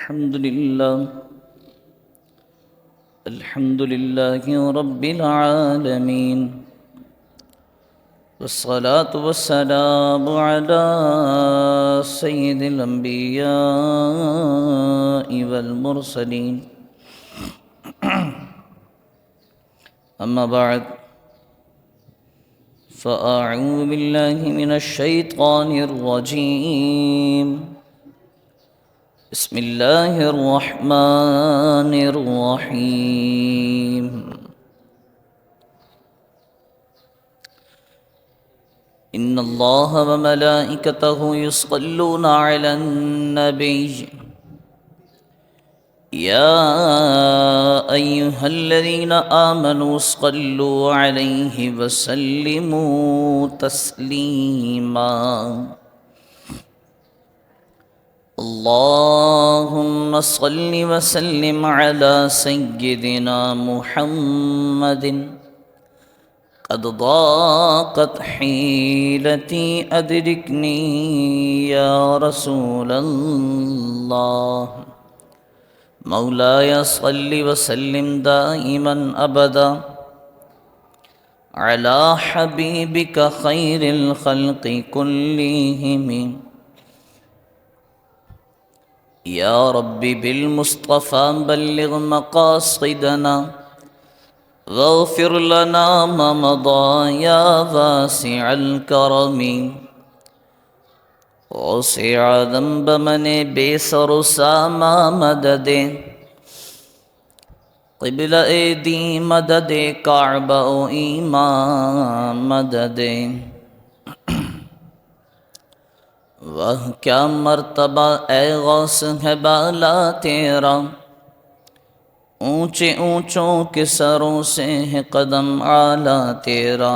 الحمد لله رب العالمين، والصلاة والسلام على سيد الأنبياء والمرسلين. أما بعد، فأعوذ بالله من الشيطان الرجيم. بسم الله الرحمن الرحيم. إن الله وملائكته يصلون على النبي يا أيها الذين آمنوا صلوا عليه وسلموا تسليما. اللهم صل وسلم على سيدنا محمد. قد ضاقت حيلتي أدركني يا رسول الله. مولاي صل وسلم دائما أبدا على حبيبك خير الخلق كلهم. يا رب بالمصطفى بلغ مقاصدنا واغفر لنا ما مضى يا واسع الكرم. وسع ذنب من بے سر و ساما مدد قبل ایدی مدد کعبہ و ایمان مدد. وہ کیا مرتبہ اے غوث ہے بالا تیرا، اونچے اونچوں کے سروں سے ہے قدم اعلیٰ تیرا.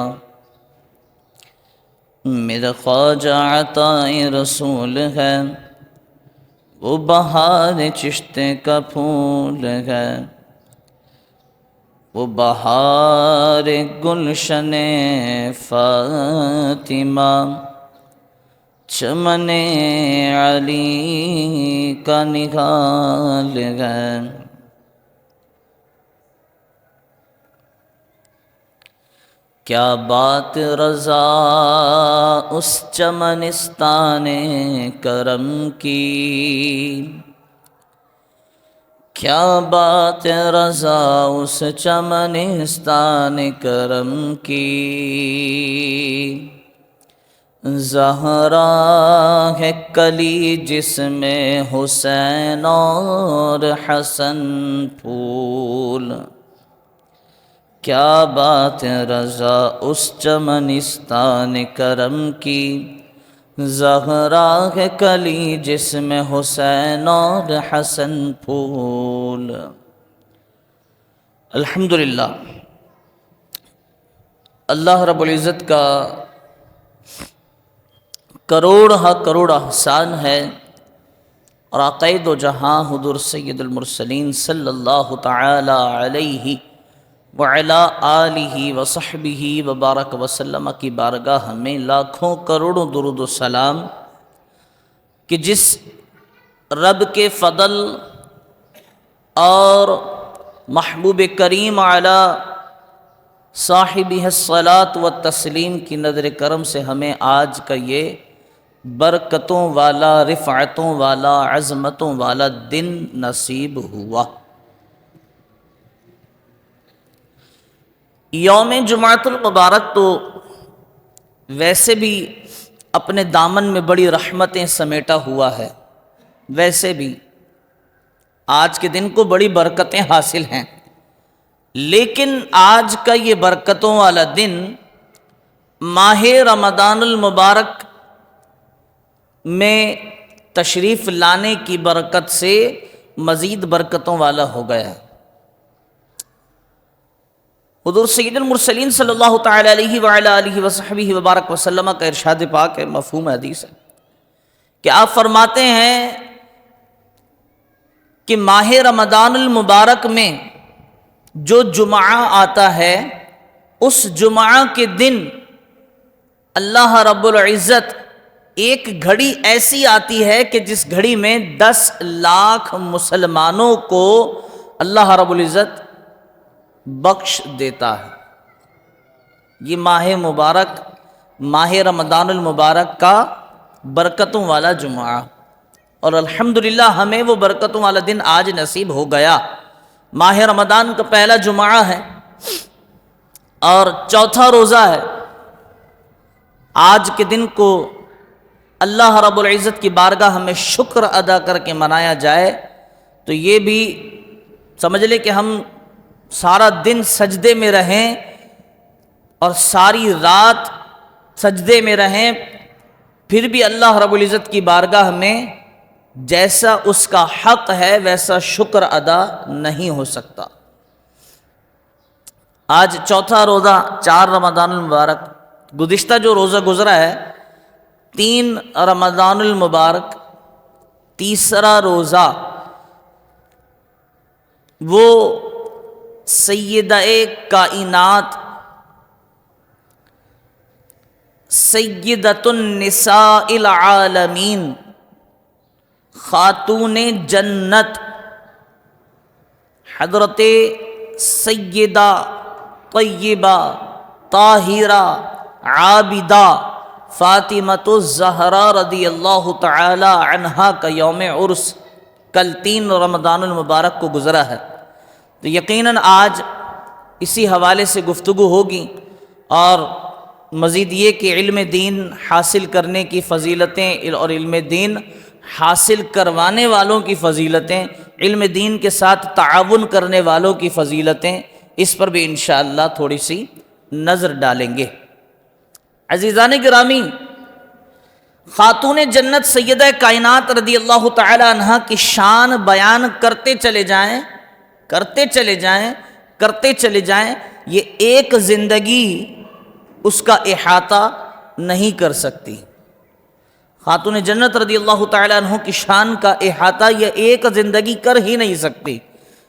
میرا خواجہ عطائے رسول ہے، وہ بہار چشتے کا پھول ہے، وہ بہار گلشن فاطمہ، چمن علی کا نگال ہے. کیا بات رضا اس چمنستان کرم کی، کیا بات رضا اس چمنستان کرم کی. زہرا ہے کلی جس میں حسین اور حسن پھول، کیا بات رضا اس چمنستان کرم کی. زہرا ہے کلی جس میں حسین اور حسن پھول. الحمدللہ، اللہ رب العزت کا کروڑ احسان ہے، اور عقائد و جہاں حضور سید المرسلین صلی اللہ تعالی علیہ وعلی آلہ وصحبہ وبارک وسلم کی بارگاہ میں لاکھوں کروڑوں درود و سلام کہ جس رب کے فضل اور محبوب کریم علی صاحبہ الصلاۃ والتسلیم کی نظر کرم سے ہمیں آج کا یہ برکتوں والا، رفعتوں والا، عظمتوں والا دن نصیب ہوا. یوم جمعۃ المبارک تو ویسے بھی اپنے دامن میں بڑی رحمتیں سمیٹا ہوا ہے، ویسے بھی آج کے دن کو بڑی برکتیں حاصل ہیں، لیکن آج کا یہ برکتوں والا دن ماہ رمضان المبارک میں تشریف لانے کی برکت سے مزید برکتوں والا ہو گیا. حضور سید المرسلین صلی اللہ تعالی علیہ وعلی آلہ وصحبہ وبارک وسلم کا ارشاد پاک ہے، مفہوم حدیث ہے کہ آپ فرماتے ہیں کہ ماہ رمضان المبارک میں جو جمعہ آتا ہے، اس جمعہ کے دن اللہ رب العزت ایک گھڑی ایسی آتی ہے کہ جس گھڑی میں 10 لاکھ مسلمانوں کو اللہ رب العزت بخش دیتا ہے۔ یہ ماہ مبارک، ماہ رمضان المبارک کا برکتوں والا جمعہ، اور الحمدللہ ہمیں وہ برکتوں والا دن آج نصیب ہو گیا۔ ماہ رمضان کا پہلا جمعہ ہے اور چوتھا روزہ ہے۔ آج کے دن کو اللہ رب العزت کی بارگاہ میں شکر ادا کر کے منایا جائے تو یہ بھی سمجھ لے کہ ہم سارا دن سجدے میں رہیں اور ساری رات سجدے میں رہیں، پھر بھی اللہ رب العزت کی بارگاہ میں جیسا اس کا حق ہے ویسا شکر ادا نہیں ہو سکتا۔ آج چوتھا روزہ 4 رمضان المبارک، گزشتہ جو روزہ گزرا ہے 3 رمضان المبارک، تیسرا روزہ وہ سیدہ کائنات سیدۃ النساء العالمین، خاتون جنت حضرت سیدہ طیبہ طاہرہ عابدہ فاطمۃ الزہرا رضی اللہ تعالی عنہا کا یوم عرس کل 3 رمضان المبارک کو گزرا ہے۔ تو یقیناً آج اسی حوالے سے گفتگو ہوگی، اور مزید یہ کہ علم دین حاصل کرنے کی فضیلتیں اور علم دین حاصل کروانے والوں کی فضیلتیں، علم دین کے ساتھ تعاون کرنے والوں کی فضیلتیں، اس پر بھی انشاءاللہ تھوڑی سی نظر ڈالیں گے۔ عزیزان گرامی، خاتون جنت سیدہ کائنات رضی اللہ تعالی عنہا کی شان بیان کرتے چلے جائیں یہ ایک زندگی اس کا احاطہ نہیں کر سکتی۔ خاتون جنت رضی اللہ تعالی عنہ کی شان کا احاطہ یہ ایک زندگی کر ہی نہیں سکتی۔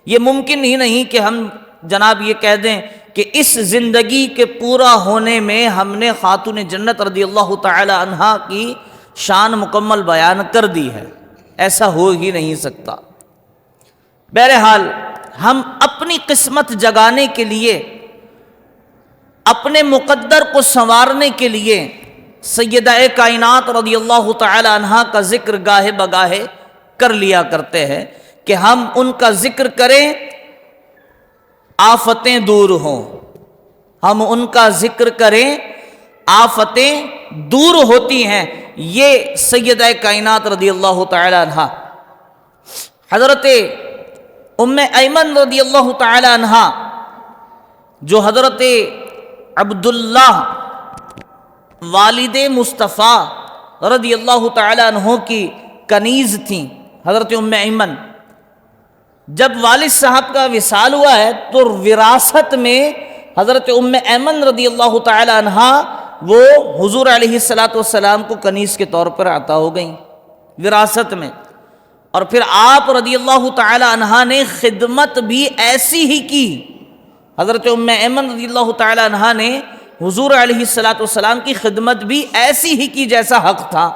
یہ ممکن ہی نہیں کہ ہم جناب یہ کہہ دیں کہ اس زندگی کے پورا ہونے میں ہم نے خاتون جنت رضی اللہ تعالی عنہا کی شان مکمل بیان کر دی ہے، ایسا ہو ہی نہیں سکتا۔ بہرحال ہم اپنی قسمت جگانے کے لیے، اپنے مقدر کو سنوارنے کے لیے سیدہ کائنات رضی اللہ تعالی عنہا کا ذکر گاہے بگاہے کر لیا کرتے ہیں کہ ہم ان کا ذکر کریں آفتیں دور ہوں، ہم ان کا ذکر کریں آفتیں دور ہوتی ہیں۔ یہ سیدہ کائنات رضی اللہ تعالی عنہا حضرت ام ایمن رضی اللہ تعالی عنہا جو حضرت عبداللہ والد مصطفیٰ رضی اللہ تعالی عنہ کی کنیز تھیں، حضرت ام ایمن، جب والد صاحب کا وصال ہوا ہے تو وراثت میں حضرت ام ایمن رضی اللہ تعالی عنہا وہ حضور علیہ السلام کو کنیز کے طور پر عطا ہو گئیں وراثت میں، اور پھر آپ رضی اللہ تعالی عنہا نے خدمت بھی ایسی ہی کی۔ حضرت ام ایمن رضی اللہ تعالی عنہا نے حضور علیہ السلام کی خدمت بھی ایسی ہی کی جیسا حق تھا۔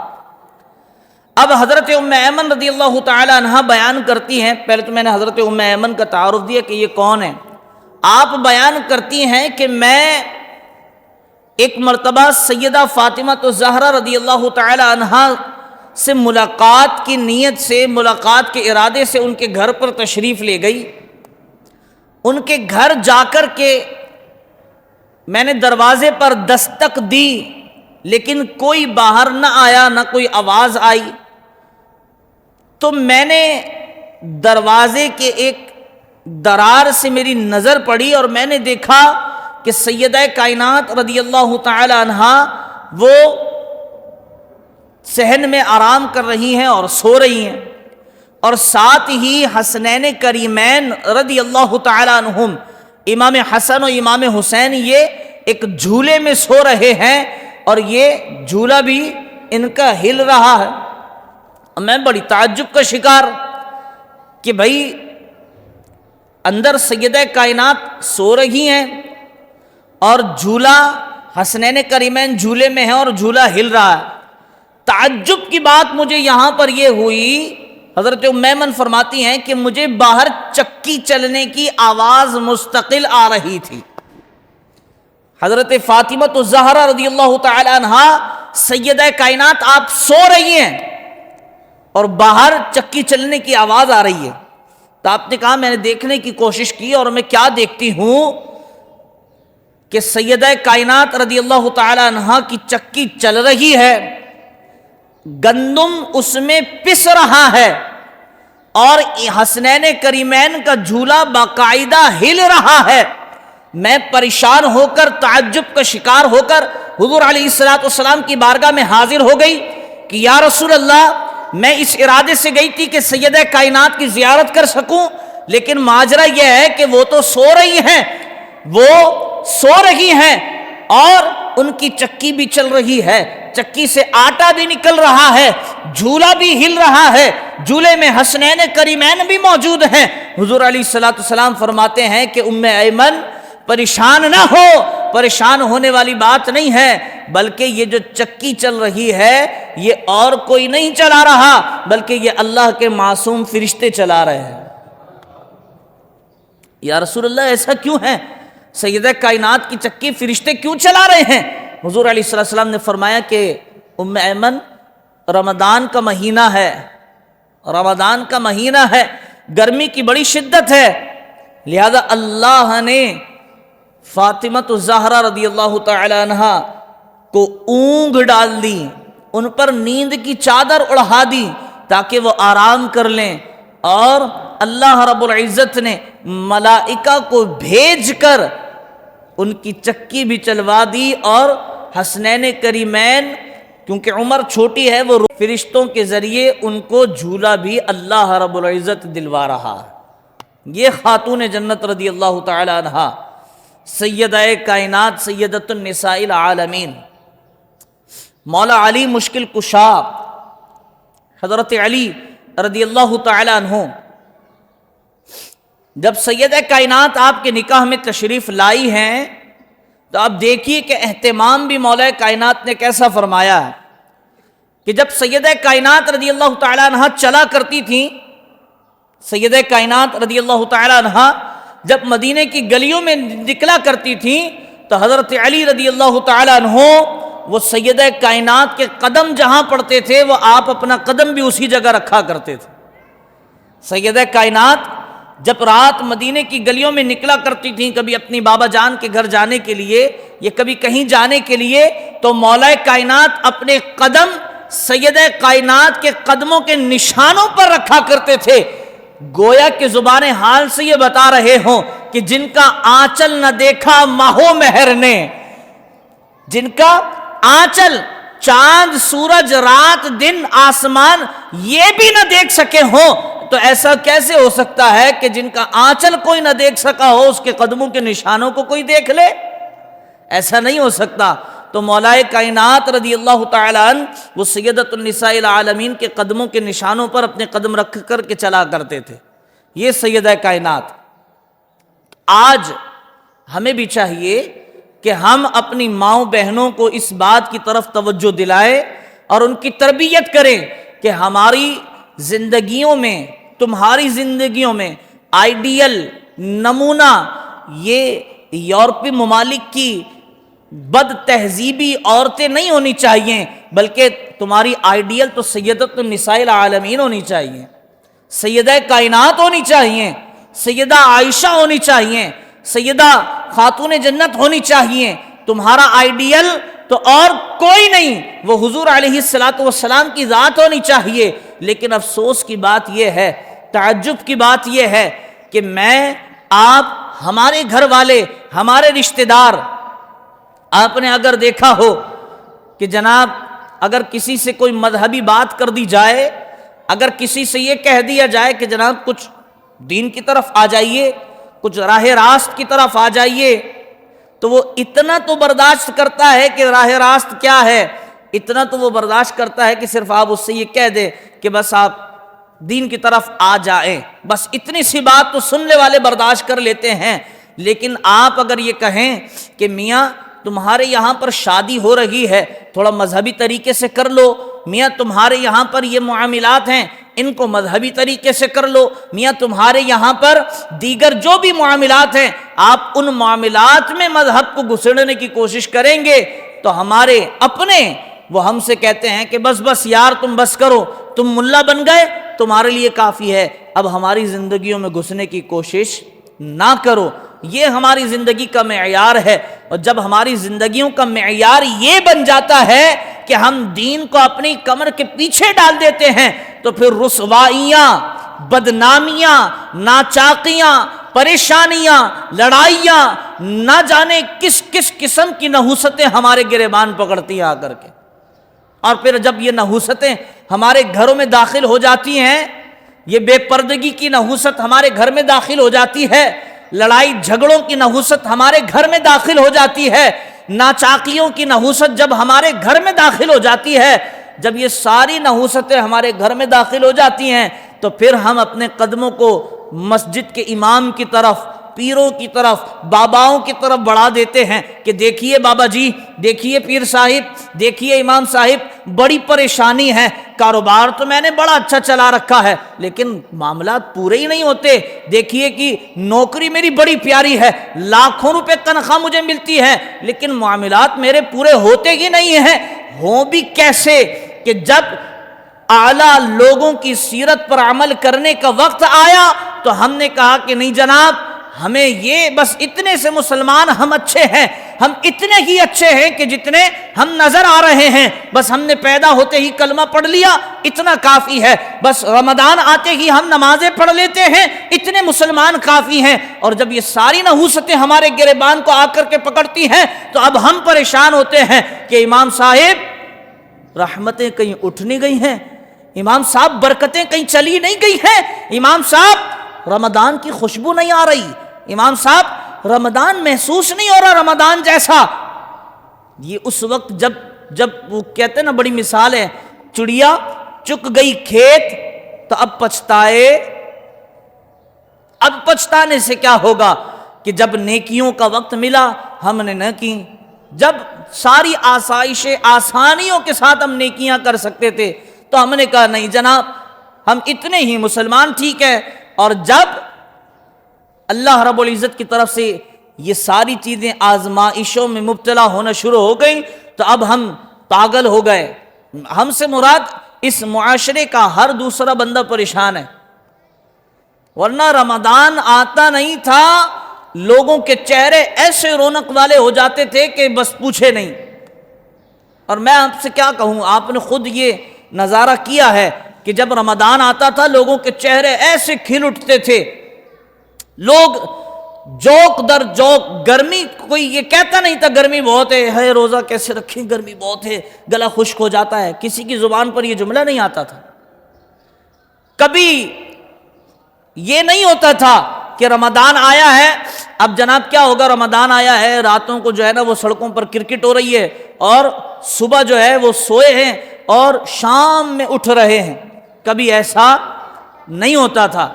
اب حضرت ام ایمن رضی اللہ تعالی عنہا بیان کرتی ہیں، پہلے تو میں نے حضرت ام ایمن کا تعارف دیا کہ یہ کون ہے۔ آپ بیان کرتی ہیں کہ میں ایک مرتبہ سیدہ فاطمہ الزہرا رضی اللہ تعالی عنہا سے ملاقات کی نیت سے، ملاقات کے ارادے سے ان کے گھر پر تشریف لے گئی۔ ان کے گھر جا کر کے میں نے دروازے پر دستک دی، لیکن کوئی باہر نہ آیا، نہ کوئی آواز آئی۔ تو میں نے دروازے کے ایک درار سے میری نظر پڑی اور میں نے دیکھا کہ سیدہ کائنات رضی اللہ تعالی عنہا وہ صحن میں آرام کر رہی ہیں اور سو رہی ہیں، اور ساتھ ہی حسنین کریمین رضی اللہ تعالی عنہم امام حسن و امام حسین یہ ایک جھولے میں سو رہے ہیں، اور یہ جھولا بھی ان کا ہل رہا ہے۔ میں بڑی تعجب کا شکار کہ بھائی اندر سیدہ کائنات سو رہی ہیں اور جھولا حسنین کریمین جھولے میں ہیں اور جھولا ہل رہا ہے۔ تعجب کی بات مجھے یہاں پر یہ ہوئی، حضرت ام ایمن فرماتی ہیں کہ مجھے باہر چکی چلنے کی آواز مستقل آ رہی تھی۔ حضرت فاطمہ الزہرا رضی اللہ تعالی عنہا سیدہ کائنات آپ سو رہی ہیں اور باہر چکی چلنے کی آواز آ رہی ہے۔ تو آپ نے کہا میں نے دیکھنے کی کوشش کی اور میں کیا دیکھتی ہوں کہ سیدہ کائنات رضی اللہ تعالی عنہا کی چکی چل رہی ہے، گندم اس میں پس رہا ہے اور حسنین کریمین کا جھولا باقاعدہ ہل رہا ہے۔ میں پریشان ہو کر، تعجب کا شکار ہو کر حضور علیہ السلام کی بارگاہ میں حاضر ہو گئی کہ یا رسول اللہ، میں اس ارادے سے گئی تھی کہ سیدہ کائنات کی زیارت کر سکوں، لیکن ماجرا یہ ہے کہ وہ تو سو رہی ہیں اور ان کی چکی بھی چل رہی ہے، چکی سے آٹا بھی نکل رہا ہے، جھولا بھی ہل رہا ہے، جھولے میں حسنین کریمین بھی موجود ہیں۔ حضور علیہ السلام فرماتے ہیں کہ ام ایمن پریشان نہ ہو، پریشان ہونے والی بات نہیں ہے، بلکہ یہ جو چکی چل رہی ہے یہ اور کوئی نہیں چلا رہا، بلکہ یہ اللہ کے معصوم فرشتے چلا رہے ہیں۔ یا رسول اللہ ایسا کیوں ہے؟ سیدہ کائنات کی چکی فرشتے کیوں چلا رہے ہیں؟ حضور علیہ السلام نے فرمایا کہ ام ایمن، رمضان کا مہینہ ہے، رمضان کا مہینہ ہے، گرمی کی بڑی شدت ہے، لہذا اللہ نے فاطمہ الزہرا رضی اللہ تعالی عنہا کو اونگ ڈال دی، ان پر نیند کی چادر اڑھا دی تاکہ وہ آرام کر لیں، اور اللہ رب العزت نے ملائکہ کو بھیج کر ان کی چکی بھی چلوا دی، اور حسنین کریمین کیونکہ عمر چھوٹی ہے وہ فرشتوں کے ذریعے ان کو جھولا بھی اللہ رب العزت دلوا رہا۔ یہ خاتون جنت رضی اللہ تعالی عنہا سیدہ کائنات، سیدۃ النساء العالمین، مولا علی مشکل کشا حضرت علی رضی اللہ تعالی عنہ جب سیدہ کائنات آپ کے نکاح میں تشریف لائی ہیں تو آپ دیکھیے کہ اہتمام بھی مولا کائنات نے کیسا فرمایا ہے کہ جب سیدہ کائنات رضی اللہ تعالی عنہ چلا کرتی تھیں، سیدہ کائنات رضی اللہ تعالی عنہ جب مدینے کی گلیوں میں نکلا کرتی تھیں تو حضرت علی رضی اللہ تعالی عنہ وہ سیدہ کائنات کے قدم جہاں پڑتے تھے وہ آپ اپنا قدم بھی اسی جگہ رکھا کرتے تھے۔ سیدہ کائنات جب رات مدینے کی گلیوں میں نکلا کرتی تھیں، کبھی اپنی بابا جان کے گھر جانے کے لیے یا کبھی کہیں جانے کے لیے، تو مولا کائنات اپنے قدم سیدہ کائنات کے قدموں کے نشانوں پر رکھا کرتے تھے، گویا کہ زبان حال سے یہ بتا رہے ہوں کہ جن کا آنچل نہ دیکھا ماہو مہر نے، جن کا آنچل چاند سورج رات دن آسمان یہ بھی نہ دیکھ سکے ہوں، تو ایسا کیسے ہو سکتا ہے کہ جن کا آنچل کوئی نہ دیکھ سکا ہو اس کے قدموں کے نشانوں کو کوئی دیکھ لے؟ ایسا نہیں ہو سکتا۔ تو مولا کائنات رضی اللہ تعالی عنہ وہ سیدۃ النساء العالمین کے قدموں کے نشانوں پر اپنے قدم رکھ کر کے چلا کرتے تھے۔ یہ سیدہ کائنات۔ آج ہمیں بھی چاہیے کہ ہم اپنی ماؤں بہنوں کو اس بات کی طرف توجہ دلائیں اور ان کی تربیت کریں کہ ہماری زندگیوں میں، تمہاری زندگیوں میں آئیڈیل نمونہ یہ یورپی ممالک کی بد تہذیبی عورتیں نہیں ہونی چاہیے، بلکہ تمہاری آئیڈیل تو سیدۃ النساء العالمین ہونی چاہیے، سیدہ کائنات ہونی چاہیے، سیدہ عائشہ ہونی چاہیے، سیدہ خاتون جنت ہونی چاہیے۔ تمہارا آئیڈیل تو اور کوئی نہیں، وہ حضور علیہ السلام کی ذات ہونی چاہیے۔ لیکن افسوس کی بات یہ ہے، تعجب کی بات یہ ہے کہ میں، آپ، ہمارے گھر والے، ہمارے رشتہ دار، آپ نے اگر دیکھا ہو کہ جناب اگر کسی سے کوئی مذہبی بات کر دی جائے، اگر کسی سے یہ کہہ دیا جائے کہ جناب کچھ دین کی طرف آ جائیے، کچھ راہ راست کی طرف آ جائیے، تو وہ اتنا تو برداشت کرتا ہے کہ راہ راست کیا ہے، اتنا تو وہ برداشت کرتا ہے کہ صرف آپ اس سے یہ کہہ دیں کہ بس آپ دین کی طرف آ جائیں، بس اتنی سی بات تو سننے والے برداشت کر لیتے ہیں۔ لیکن آپ اگر یہ کہیں کہ میاں تمہارے یہاں پر شادی ہو رہی ہے، تھوڑا مذہبی طریقے سے کر لو، میاں تمہارے یہاں پر یہ معاملات ہیں ان کو مذہبی طریقے سے کر لو، میاں تمہارے یہاں پر دیگر جو بھی معاملات ہیں آپ ان معاملات میں مذہب کو گھسڑنے کی کوشش کریں گے تو ہمارے اپنے وہ ہم سے کہتے ہیں کہ بس بس یار تم بس کرو، تم ملا بن گئے تمہارے لیے کافی ہے، اب ہماری زندگیوں میں گھسنے کی کوشش نہ کرو۔ یہ ہماری زندگی کا معیار ہے، اور جب ہماری زندگیوں کا معیار یہ بن جاتا ہے کہ ہم دین کو اپنی کمر کے پیچھے ڈال دیتے ہیں تو پھر رسوائیاں، بدنامیاں، ناچاقیاں، پریشانیاں، لڑائیاں، نہ جانے کس کس قسم کی نحوستیں ہمارے گریبان پکڑتی ہیں آ کر کے۔ اور پھر جب یہ نحوستیں ہمارے گھروں میں داخل ہو جاتی ہیں، یہ بے پردگی کی نحوست ہمارے گھر میں داخل ہو جاتی ہے، لڑائی جھگڑوں کی نحوست ہمارے گھر میں داخل ہو جاتی ہے، ناچاقیوں کی نحوست جب ہمارے گھر میں داخل ہو جاتی ہے، جب یہ ساری نحوستیں ہمارے گھر میں داخل ہو جاتی ہیں تو پھر ہم اپنے قدموں کو مسجد کے امام کی طرف، پیروں کی طرف، باباؤں کی طرف بڑھا دیتے ہیں کہ دیکھیے بابا جی، دیکھیے پیر صاحب، دیکھیے امام صاحب، بڑی پریشانی ہے، کاروبار تو میں نے بڑا اچھا چلا رکھا ہے لیکن معاملات پورے ہی نہیں ہوتے، دیکھیے کہ نوکری میری بڑی پیاری ہے، لاکھوں روپے تنخواہ مجھے ملتی ہے لیکن معاملات میرے پورے ہوتے ہی نہیں ہیں۔ ہوں بھی کیسے کہ جب اعلیٰ لوگوں کی سیرت پر عمل کرنے کا وقت آیا تو ہم نے کہا کہ نہیں جناب، ہمیں یہ بس اتنے سے مسلمان ہم اچھے ہیں، ہم اتنے ہی اچھے ہیں کہ جتنے ہم نظر آ رہے ہیں، بس ہم نے پیدا ہوتے ہی کلمہ پڑھ لیا اتنا کافی ہے، بس رمضان آتے ہی ہم نمازیں پڑھ لیتے ہیں اتنے مسلمان کافی ہیں۔ اور جب یہ ساری نحوستیں ہمارے گریبان کو آ کر کے پکڑتی ہیں تو اب ہم پریشان ہوتے ہیں کہ امام صاحب رحمتیں کہیں اٹھ نہیں گئی ہیں، امام صاحب برکتیں کہیں چلی نہیں گئی ہیں، امام صاحب رمضان کی خوشبو نہیں آ رہی، امام صاحب رمضان محسوس نہیں ہو رہا رمضان جیسا۔ یہ اس وقت جب وہ کہتے ہیں نا، بڑی مثال ہے، چڑیا چک گئی کھیت تو اب پچھتائے، اب پچھتانے سے کیا ہوگا کہ جب نیکیوں کا وقت ملا ہم نے نہ کی، جب ساری آسائشیں آسانیوں کے ساتھ ہم نیکیاں کر سکتے تھے تو ہم نے کہا نہیں جناب ہم اتنے ہی مسلمان ٹھیک ہے۔ اور جب اللہ رب العزت کی طرف سے یہ ساری چیزیں آزمائشوں میں مبتلا ہونا شروع ہو گئیں تو اب ہم پاگل ہو گئے۔ ہم سے مراد اس معاشرے کا ہر دوسرا بندہ پریشان ہے، ورنہ رمضان آتا نہیں تھا لوگوں کے چہرے ایسے رونق والے ہو جاتے تھے کہ بس پوچھے نہیں۔ اور میں آپ سے کیا کہوں، آپ نے خود یہ نظارہ کیا ہے کہ جب رمضان آتا تھا لوگوں کے چہرے ایسے کھل اٹھتے تھے، لوگ جوک در جوک، گرمی کوئی یہ کہتا نہیں تھا گرمی بہت ہے روزہ کیسے رکھیں گرمی بہت ہے، گلا خشک ہو جاتا ہے، کسی کی زبان پر یہ جملہ نہیں آتا تھا۔ کبھی یہ نہیں ہوتا تھا کہ رمضان آیا ہے اب جناب کیا ہوگا، رمضان آیا ہے راتوں کو جو ہے نا وہ سڑکوں پر کرکٹ ہو رہی ہے اور صبح جو ہے وہ سوئے ہیں اور شام میں اٹھ رہے ہیں، کبھی ایسا نہیں ہوتا تھا۔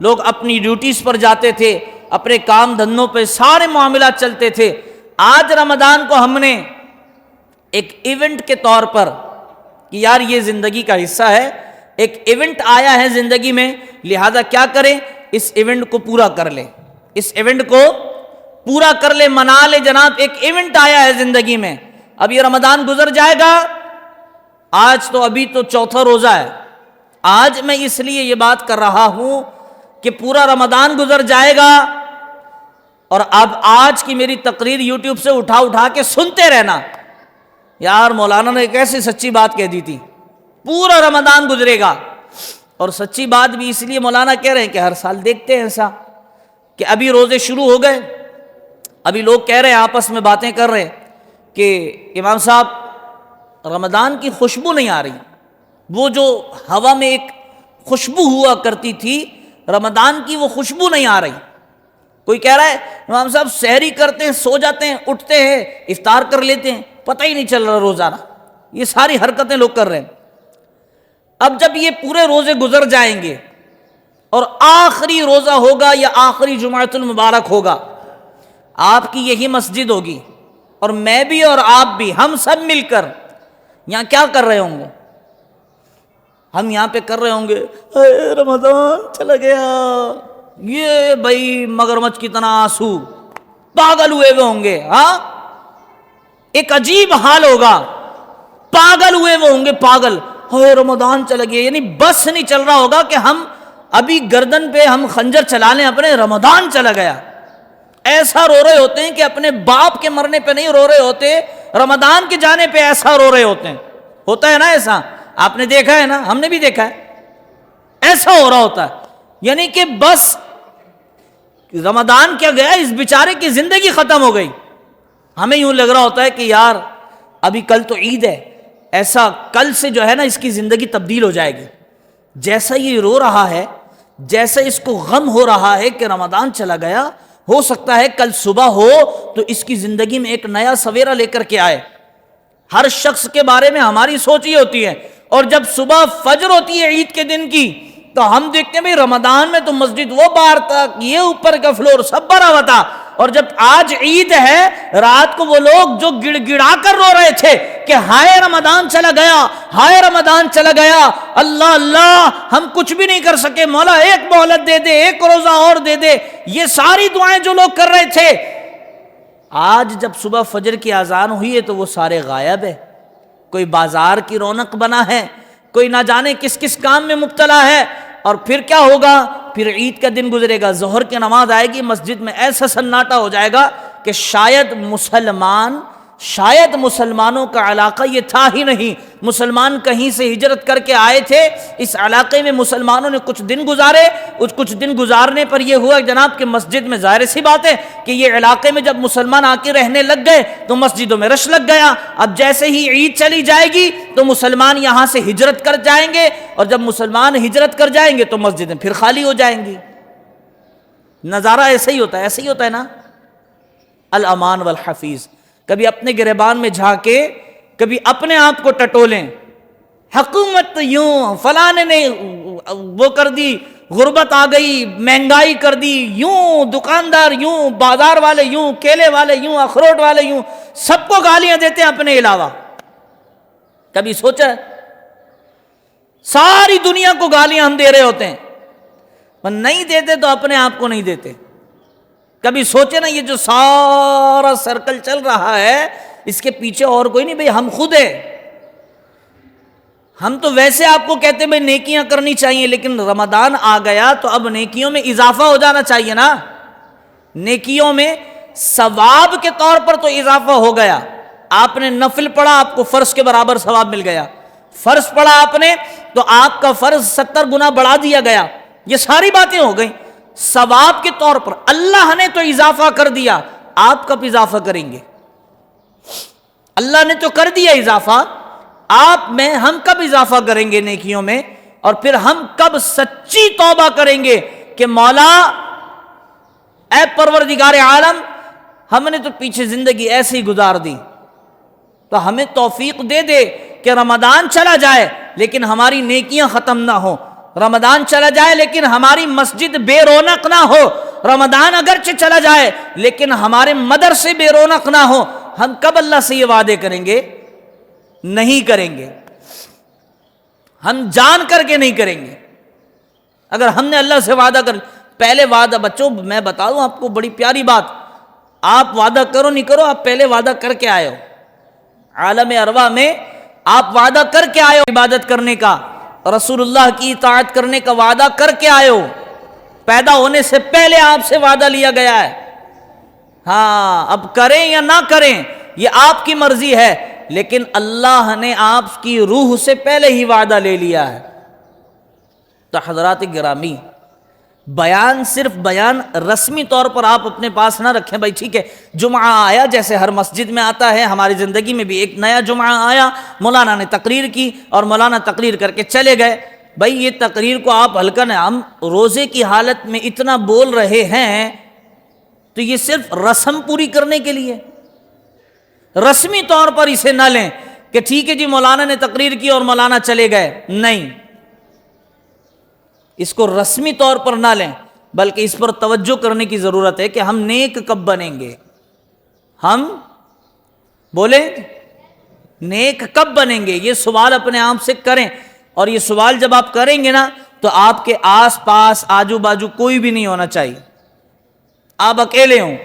لوگ اپنی ڈیوٹیز پر جاتے تھے، اپنے کام دھندوں پہ سارے معاملات چلتے تھے۔ آج رمضان کو ہم نے ایک ایونٹ کے طور پر کہ یار یہ زندگی کا حصہ ہے، ایک ایونٹ آیا ہے زندگی میں، لہذا کیا کریں، اس ایونٹ کو پورا کر لیں، اس ایونٹ کو پورا کر لیں، منا لیں جناب، ایک ایونٹ آیا ہے زندگی میں۔ اب یہ رمضان گزر جائے گا، آج تو ابھی تو چوتھا روزہ ہے، آج میں اس لیے یہ بات کر رہا ہوں کہ پورا رمضان گزر جائے گا اور اب آج کی میری تقریر یوٹیوب سے اٹھا کے سنتے رہنا، یار مولانا نے ایک ایسی سچی بات کہہ دی تھی، پورا رمضان گزرے گا۔ اور سچی بات بھی اس لیے مولانا کہہ رہے ہیں کہ ہر سال دیکھتے ہیں ایسا کہ ابھی روزے شروع ہو گئے، ابھی لوگ کہہ رہے ہیں آپس میں باتیں کر رہے ہیں کہ امام صاحب رمضان کی خوشبو نہیں آ رہی، وہ جو ہوا میں ایک خوشبو ہوا کرتی تھی رمضان کی وہ خوشبو نہیں آ رہی۔ کوئی کہہ رہا ہے امام صاحب سحری کرتے ہیں، سو جاتے ہیں، اٹھتے ہیں، افطار کر لیتے ہیں، پتہ ہی نہیں چل رہا روزانہ، یہ ساری حرکتیں لوگ کر رہے ہیں۔ اب جب یہ پورے روزے گزر جائیں گے اور آخری روزہ ہوگا یا آخری جمعۃ المبارک ہوگا، آپ کی یہی مسجد ہوگی اور میں بھی اور آپ بھی، ہم سب مل کر یہاں کیا کر رہے ہوں گے، ہم یہاں پہ کر رہے ہوں گے اے رمضان چلا گیا، یہ بھائی مگرمچھ کی طرح آنسو، پاگل ہوئے ہوں گے. ہاں ایک عجیب حال ہوگا، پاگل ہوئے وہ ہوں گے، پاگل، اے رمضان چلا گیا. یعنی بس نہیں چل رہا ہوگا کہ ہم ابھی گردن پہ ہم خنجر چلا لیں اپنے، رمضان چلا گیا. ایسا رو رہے ہوتے ہیں کہ اپنے باپ کے مرنے پہ نہیں رو رہے ہوتے، رمضان کے جانے پہ ایسا رو رہے ہوتے ہیں. ہوتا ہے نا ایسا، آپ نے دیکھا ہے نا، ہم نے بھی دیکھا ہے، ایسا ہو رہا ہوتا ہے. یعنی کہ بس رمضان کیا گیا، اس بیچارے کی زندگی ختم ہو گئی. ہمیں یوں لگ رہا ہوتا ہے کہ یار ابھی کل تو عید ہے، ایسا کل سے جو ہے نا اس کی زندگی تبدیل ہو جائے گی. جیسا یہ رو رہا ہے، جیسا اس کو غم ہو رہا ہے کہ رمضان چلا گیا، ہو سکتا ہے کل صبح ہو تو اس کی زندگی میں ایک نیا سویرا لے کر کے آئے. ہر شخص کے بارے میں ہماری سوچ یہ ہوتی ہے، اور جب صبح فجر ہوتی ہے عید کے دن کی تو ہم دیکھتے ہیں بھئی رمضان میں تو مسجد وہ باہر تک، یہ اوپر کا فلور سب بھرا ہوا تھا، اور جب آج عید ہے رات کو وہ لوگ جو گڑ گڑا کر رو رہے تھے کہ ہائے رمضان چلا گیا، ہائے رمضان چلا گیا، اللہ اللہ ہم کچھ بھی نہیں کر سکے، مولا ایک مہلت دے دے، ایک روزہ اور دے دے، یہ ساری دعائیں جو لوگ کر رہے تھے، آج جب صبح فجر کی اذان ہوئی ہے تو وہ سارے غائب ہے. کوئی بازار کی رونق بنا ہے، کوئی نہ جانے کس کس کام میں مبتلا ہے. اور پھر کیا ہوگا، پھر عید کا دن گزرے گا، ظہر کی نماز آئے گی، مسجد میں ایسا سناٹا ہو جائے گا کہ شاید مسلمانوں کا علاقہ یہ تھا ہی نہیں. مسلمان کہیں سے ہجرت کر کے آئے تھے، اس علاقے میں مسلمانوں نے کچھ دن گزارے، کچھ دن گزارنے پر یہ ہوا جناب کہ مسجد میں، ظاہر سی بات ہے کہ یہ علاقے میں جب مسلمان آ کے رہنے لگ گئے تو مسجدوں میں رش لگ گیا. اب جیسے ہی عید چلی جائے گی تو مسلمان یہاں سے ہجرت کر جائیں گے، اور جب مسلمان ہجرت کر جائیں گے تو مسجدیں پھر خالی ہو جائیں گی. نظارہ ایسا ہی ہوتا ہے نا. الامان والحفیظ، کبھی اپنے گریبان میں جھانکے، کبھی اپنے آپ کو ٹٹولیں. حکومت یوں، فلاں نے وہ کر دی، غربت آ گئی، مہنگائی کر دی، یوں دکاندار یوں، بازار والے یوں، کیلے والے یوں، اخروٹ والے یوں، سب کو گالیاں دیتے ہیں اپنے علاوہ. کبھی سوچا ساری دنیا کو گالیاں ہم دے رہے ہوتے ہیں، پر نہیں دیتے تو اپنے آپ کو نہیں دیتے. کبھی سوچے نا یہ جو سارا سرکل چل رہا ہے اس کے پیچھے اور کوئی نہیں بھئی ہم خود ہیں. ہم تو ویسے آپ کو کہتے ہیں بھئی نیکیاں کرنی چاہیے، لیکن رمضان آ گیا تو اب نیکیوں میں اضافہ ہو جانا چاہیے نا. نیکیوں میں ثواب کے طور پر تو اضافہ ہو گیا. آپ نے نفل پڑھا، آپ کو فرض کے برابر ثواب مل گیا. فرض پڑھا آپ نے تو آپ کا فرض 70 گنا بڑھا دیا گیا. یہ ساری باتیں ہو گئیں ثواب کے طور پر. اللہ نے تو اضافہ کر دیا، آپ کب اضافہ کریں گے؟ اللہ نے تو کر دیا اضافہ، آپ میں ہم کب اضافہ کریں گے نیکیوں میں؟ اور پھر ہم کب سچی توبہ کریں گے کہ مولا اے پروردگار عالم، ہم نے تو پیچھے زندگی ایسے ہی گزار دی، تو ہمیں توفیق دے دے کہ رمضان چلا جائے لیکن ہماری نیکیاں ختم نہ ہوں. رمضان چلا جائے لیکن ہماری مسجد بے رونق نہ ہو. رمضان اگرچہ چلا جائے لیکن ہمارے مدرسے بے رونق نہ ہو. ہم کب اللہ سے یہ وعدے کریں گے؟ نہیں کریں گے، ہم جان کر کے نہیں کریں گے. اگر ہم نے اللہ سے وعدہ کر، پہلے وعدہ، بچوں میں بتا دوں آپ کو بڑی پیاری بات، آپ وعدہ کرو نہیں کرو، آپ پہلے وعدہ کر کے آئے ہو. عالم ارواح میں آپ وعدہ کر کے آئے ہو عبادت کرنے کا، رسول اللہ کی اطاعت کرنے کا وعدہ کر کے آئے ہو. پیدا ہونے سے پہلے آپ سے وعدہ لیا گیا ہے. ہاں اب کریں یا نہ کریں یہ آپ کی مرضی ہے، لیکن اللہ نے آپ کی روح سے پہلے ہی وعدہ لے لیا ہے. تو حضرات گرامی، بیان صرف بیان رسمی طور پر آپ اپنے پاس نہ رکھیں. بھائی ٹھیک ہے جمعہ آیا، جیسے ہر مسجد میں آتا ہے، ہماری زندگی میں بھی ایک نیا جمعہ آیا، مولانا نے تقریر کی اور مولانا تقریر کر کے چلے گئے. بھائی یہ تقریر کو آپ ہلکا نہ، ہم روزے کی حالت میں اتنا بول رہے ہیں تو یہ صرف رسم پوری کرنے کے لیے، رسمی طور پر اسے نہ لیں کہ ٹھیک ہے جی مولانا نے تقریر کی اور مولانا چلے گئے. نہیں، اس کو رسمی طور پر نہ لیں، بلکہ اس پر توجہ کرنے کی ضرورت ہے کہ ہم نیک کب بنیں گے. ہم بولیں نیک کب بنیں گے، یہ سوال اپنے آپ سے کریں. اور یہ سوال جب آپ کریں گے نا تو آپ کے آس پاس آجو باجو کوئی بھی نہیں ہونا چاہیے، آپ اکیلے ہوں،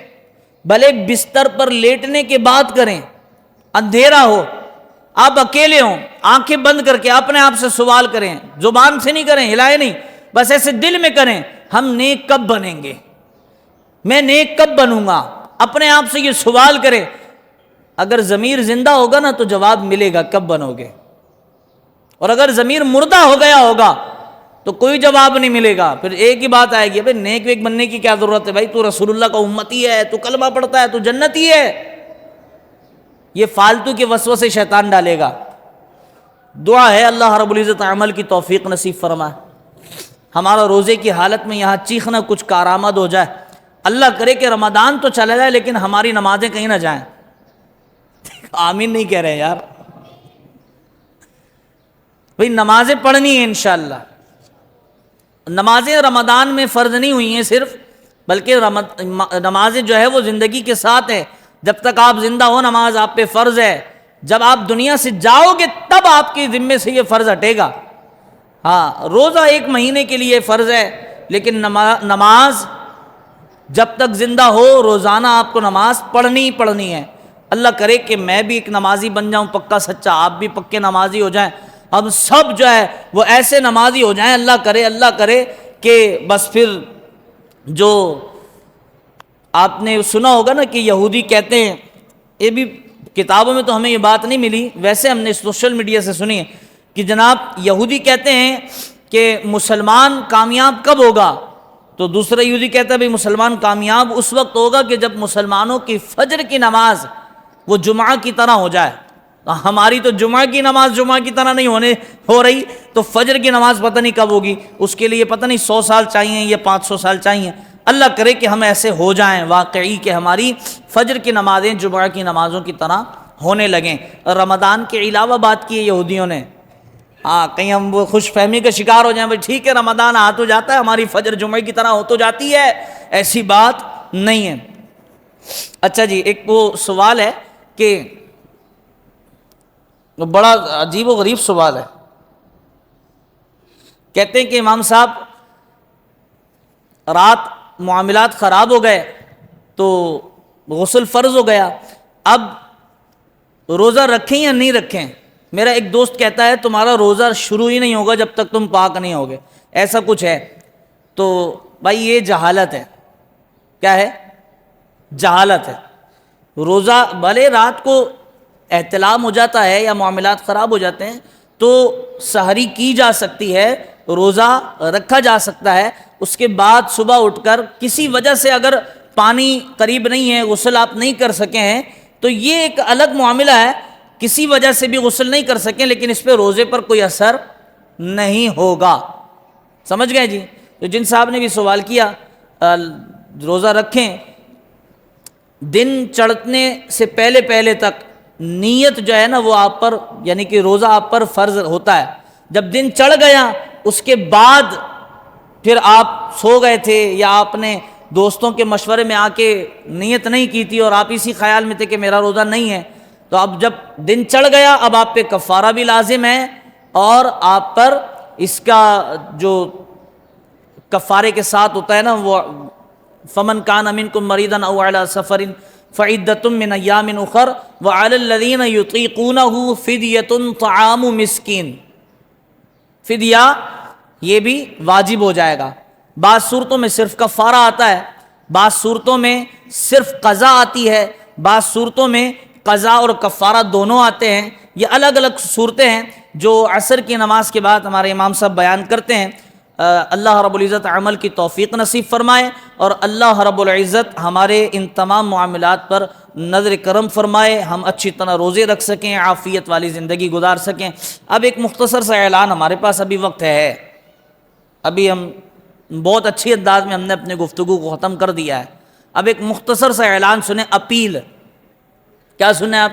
بھلے بستر پر لیٹنے کے بعد کریں، اندھیرا ہو، آپ اکیلے ہوں، آنکھیں بند کر کے اپنے آپ سے سوال کریں، زبان سے نہیں کریں، ہلائے نہیں، بس ایسے دل میں کریں، ہم نیک کب بنیں گے، میں نیک کب بنوں گا، اپنے آپ سے یہ سوال کریں۔ اگر ضمیر زندہ ہوگا نا تو جواب ملے گا کب بنو گے، اور اگر ضمیر مردہ ہو گیا ہوگا تو کوئی جواب نہیں ملے گا، پھر ایک ہی بات آئے گی، بھائی نیک ویک بننے کی کیا ضرورت ہے، بھائی تو رسول اللہ کا امتی ہے، تو کلمہ پڑھتا ہے، تو جنتی ہے، یہ فالتو کے وسوسے شیطان ڈالے گا۔ دعا ہے اللہ رب العزت عمل کی توفیق نصیب فرمائے، ہمارا روزے کی حالت میں یہاں چیخنا کچھ کارآمد ہو جائے، اللہ کرے کہ رمضان تو چلا جائے لیکن ہماری نمازیں کہیں نہ جائیں۔ آمین نہیں کہہ رہے یار، بھئی نمازیں پڑھنی ہیں انشاءاللہ، نمازیں رمضان میں فرض نہیں ہوئی ہیں صرف، بلکہ نمازیں جو ہے وہ زندگی کے ساتھ ہے، جب تک آپ زندہ ہو نماز آپ پہ فرض ہے، جب آپ دنیا سے جاؤ گے تب آپ کے ذمے سے یہ فرض ہٹے گا۔ ہاں روزہ ایک مہینے کے لیے فرض ہے، لیکن نماز جب تک زندہ ہو روزانہ آپ کو نماز پڑھنی ہی پڑھنی ہے۔ اللہ کرے کہ میں بھی ایک نمازی بن جاؤں پکا سچا، آپ بھی پکے نمازی ہو جائیں، ہم سب جو ہے وہ ایسے نمازی ہو جائیں، اللہ کرے کہ بس پھر جو آپ نے سنا ہوگا نا کہ یہودی کہتے ہیں، یہ بھی کتابوں میں تو ہمیں یہ بات نہیں ملی، ویسے ہم نے سوشل میڈیا سے سنی ہے کہ جناب یہودی کہتے ہیں کہ مسلمان کامیاب کب ہوگا، تو دوسرا یہودی کہتا ہے بھئی مسلمان کامیاب اس وقت ہوگا کہ جب مسلمانوں کی فجر کی نماز وہ جمعہ کی طرح ہو جائے۔ ہماری تو جمعہ کی نماز جمعہ کی طرح نہیں ہو رہی، تو فجر کی نماز پتہ نہیں کب ہوگی، اس کے لیے پتہ نہیں 100 سال چاہیے یا 500 سال چاہیے۔ اللہ کرے کہ ہم ایسے ہو جائیں واقعی کہ ہماری فجر کی نمازیں جمعہ کی نمازوں کی طرح ہونے لگیں۔ رمضان کے علاوہ بات کی ہے یہودیوں نے، کہیں ہم وہ خوش فہمی کا شکار ہو جائیں، بھئی ٹھیک ہے رمضان آ تو جاتا ہے، ہماری فجر جمعہ کی طرح ہو تو جاتی ہے، ایسی بات نہیں ہے۔ اچھا جی، ایک وہ سوال ہے کہ بڑا عجیب و غریب سوال ہے، کہتے ہیں کہ امام صاحب رات معاملات خراب ہو گئے تو غسل فرض ہو گیا، اب روزہ رکھیں یا نہیں رکھیں؟ میرا ایک دوست کہتا ہے تمہارا روزہ شروع ہی نہیں ہوگا جب تک تم پاک نہیں ہوگے، ایسا کچھ ہے۔ تو بھائی یہ جہالت ہے، کیا ہے؟ جہالت ہے۔ روزہ بھلے رات کو احتلام ہو جاتا ہے یا معاملات خراب ہو جاتے ہیں تو سحری کی جا سکتی ہے، روزہ رکھا جا سکتا ہے، اس کے بعد صبح اٹھ کر کسی وجہ سے اگر پانی قریب نہیں ہے، غسل آپ نہیں کر سکے ہیں تو یہ ایک الگ معاملہ ہے، کسی وجہ سے بھی غسل نہیں کر سکیں لیکن اس پہ روزے پر کوئی اثر نہیں ہوگا، سمجھ گئے جی؟ تو جن صاحب نے بھی سوال کیا روزہ رکھیں، دن چڑھنے سے پہلے تک نیت جو ہے نا وہ آپ پر، یعنی کہ روزہ آپ پر فرض ہوتا ہے، جب دن چڑھ گیا اس کے بعد پھر آپ سو گئے تھے یا آپ نے دوستوں کے مشورے میں آ کے نیت نہیں کی تھی اور آپ اسی خیال میں تھے کہ میرا روزہ نہیں ہے، تو اب جب دن چڑھ گیا اب آپ پہ کفارہ بھی لازم ہے، اور آپ پر اس کا جو کفارے کے ساتھ ہوتا ہے نا وہ فمن کان منکم مریضا او علی سفر فعدۃ من ایام اخر وعلی الذین یطیقونہ فدیۃ طعام مسکین، فدیہ یہ بھی واجب ہو جائے گا۔ بعض صورتوں میں صرف کفارہ آتا ہے، بعض صورتوں میں صرف قضا آتی ہے، بعض صورتوں میں قضا اور کفارہ دونوں آتے ہیں، یہ الگ الگ صورتیں ہیں جو عصر کی نماز کے بعد ہمارے امام صاحب بیان کرتے ہیں۔ اللہ رب العزت عمل کی توفیق نصیب فرمائے اور اللہ رب العزت ہمارے ان تمام معاملات پر نظر کرم فرمائے، ہم اچھی طرح روزے رکھ سکیں، عافیت والی زندگی گزار سکیں۔ اب ایک مختصر سا اعلان، ہمارے پاس ابھی وقت ہے، ابھی ہم بہت اچھی انداز میں ہم نے اپنے گفتگو کو ختم کر دیا ہے، اب ایک مختصر سا اعلان سنیں، اپیل، کیا سنیں آپ؟